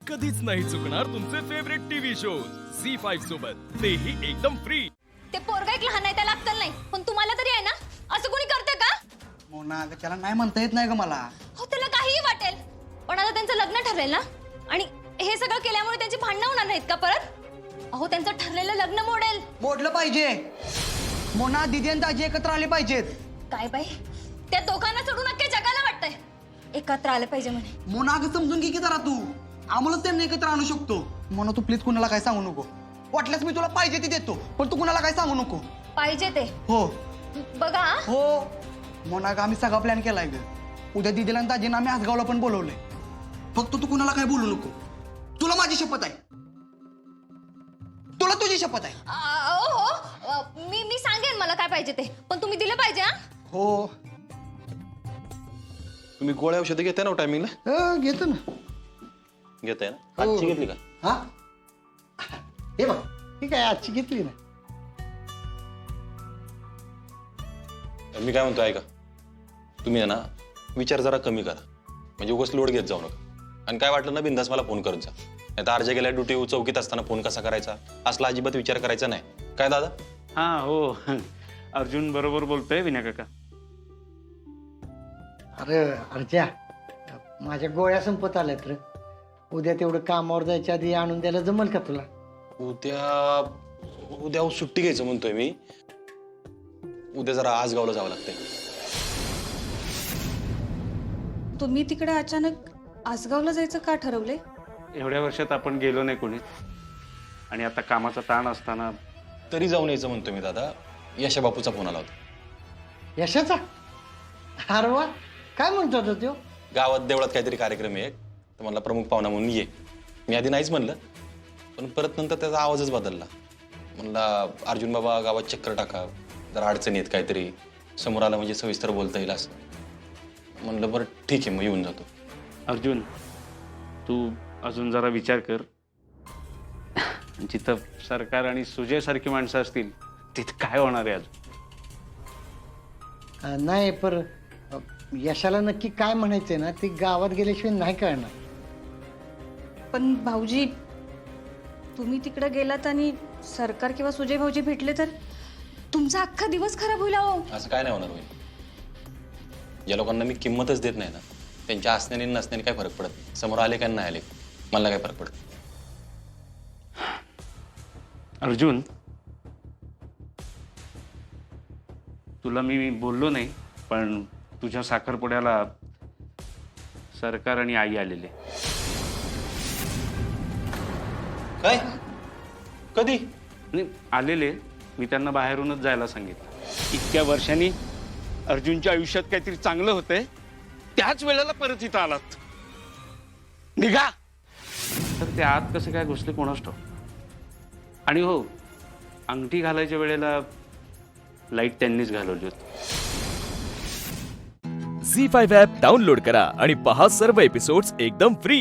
कधीच नाही चुकणार तुमचे फेवरेट टीव्ही शोज झी5 सोबत, तेही एकदम फ्री। ते पोरगा एक लहान आहे त्याला अक्कल नाही, पण तुम्हाला तरी आहे ना? असं कोणी करतं का? मोना अगं त्याला नाही म्हणता येत नाही ग मला. हो त्याला काहीही वाटेल, पण आता त्यांचं लग्न ठरलेल ना, आणि हे सगळं केल्यामुळे त्यांची भांडणं होणार नाहीत का परत? अहो त्यांचं ठरलेलं लग्न मोडेल. मोडलं पाहिजे. मोना दीदी आणि दाजी एकत्र आले पाहिजेत. काय बाई, त्या दोघांना सोडून अख्ख्या जगाला वाटतंय एकत्र आले पाहिजे म्हणे. मोना अगं समजून घे की जरा तू. आम्हाला त्यांना एकत्र आणू शकतो. मोना तू प्लीज कुणाला काय सांगू नको. वाटल्यास मी तुला पाहिजे ती देतो, पण तू कुणाला काय सांगू नको. पाहिजे ते हो बघा. हो मोना अगं आम्ही सगळा प्लॅन केलाय ग. उद्या दीदीला आणि दाजींना आम्ही आसगावला पण बोलवलंय. फक्त तू कुणाला काय बोलू नको. तुला माझी शपथ आहे, तुला तुझी शपथ आहे. हो मी सांगेन मला काय पाहिजे ते, पण तुम्ही दिलं पाहिजे. हा हो तुम्ही गोळ्या औषधं घेताय ना टायमिंगला? घेतो ना. घेताय ना? आजची घेतली का? हा हे बघ ठीक आहे, आजची घेतली ना. मी काय म्हणतो ऐका, तुम्ही आहे ना विचार जरा कमी करा, म्हणजे उगाच लोड घेत जाऊ नका. आणि काय वाटलं ना बिंदास मला फोन करत जा. नाही तर अर्ज गेल्या ड्युटी चौकीत असताना फोन कसा करायचा असला अजिबात विचार करायचा नाही. काय दादा? हा हो अर्जुन बरोबर बोलतोय विनय काका. अरे अर्जा, माझ्या गोळ्या संपत आल्यात रे. उद्या तेवढं कामावर जायच्या आधी आणून द्यायला जमल का तुला? उद्या सुट्टी घ्यायचं म्हणतोय मी. उद्या जरा आजगावला जावं लागतंय. तुम्ही तिकडे अचानक आसगावला जायचं का ठरवले? एवढ्या वर्षात आपण गेलो नाही कोणी, आणि आता कामाचा ताण असताना तरी जाऊन यायचं म्हणतोय मी दादा. यशा बापूचा फोन आला होता. यशाचा? अरे वा, काय म्हणतो होता तो? गावात देवळात काहीतरी कार्यक्रम आहे, तर मला प्रमुख पाहुणा म्हणून ये. मी आधी नाहीच म्हणलं, पण परत नंतर त्याचा आवाजच बदलला. म्हणला अर्जुन बाबा गावात चक्कर टाका, जरा अडचणी आहेत काहीतरी, समोर आलं म्हणजे सविस्तर बोलता येईल असं. म्हणलं बरं ठीक आहे, मग येऊन जातो. अर्जुन तू अजून जरा विचार कर. जिथं सरकार आणि सुजय सारखी माणसं असतील तिथं काय होणार आहे अजून? नाही पर यशाला नक्की काय म्हणायचंय ना, ती गावात गेल्याशिवाय नाही कळणार. पण भाऊजी, तुम्ही तिकडे गेलात आणि सरकार किंवा सुजय भाऊजी भेटले तर तुमचा अख्खा दिवस खराब होईल. अहो असं काय नाही होणार होईल. ज्या लोकांना मी किंमतच देत नाही ना, त्यांच्या असण्याने नसण्याने काय फरक पडत नाही. समोर आले काय नाही आले मला काय फरक पडत. अर्जुन तुला मी बोललो नाही, पण तुझ्या साखरपुड्याला सरकार आणि आई आलेले. काय? कधी? नाही आलेले, मी त्यांना बाहेरूनच जायला सांगितलं. इतक्या वर्षांनी अर्जुनच्या आयुष्यात काहीतरी चांगलं होतंय, त्याच वेळेला परत इथं आलात. निघा. तर ते आत कसे काय घुसले कोणास ठाऊक. आणि हो, अंगठी घालायच्या वेळेला लाईट त्यांनीच घालवली होती. झी5 ॲप डाउनलोड करा आणि पहा सर्व एपिसोड्स एकदम फ्री।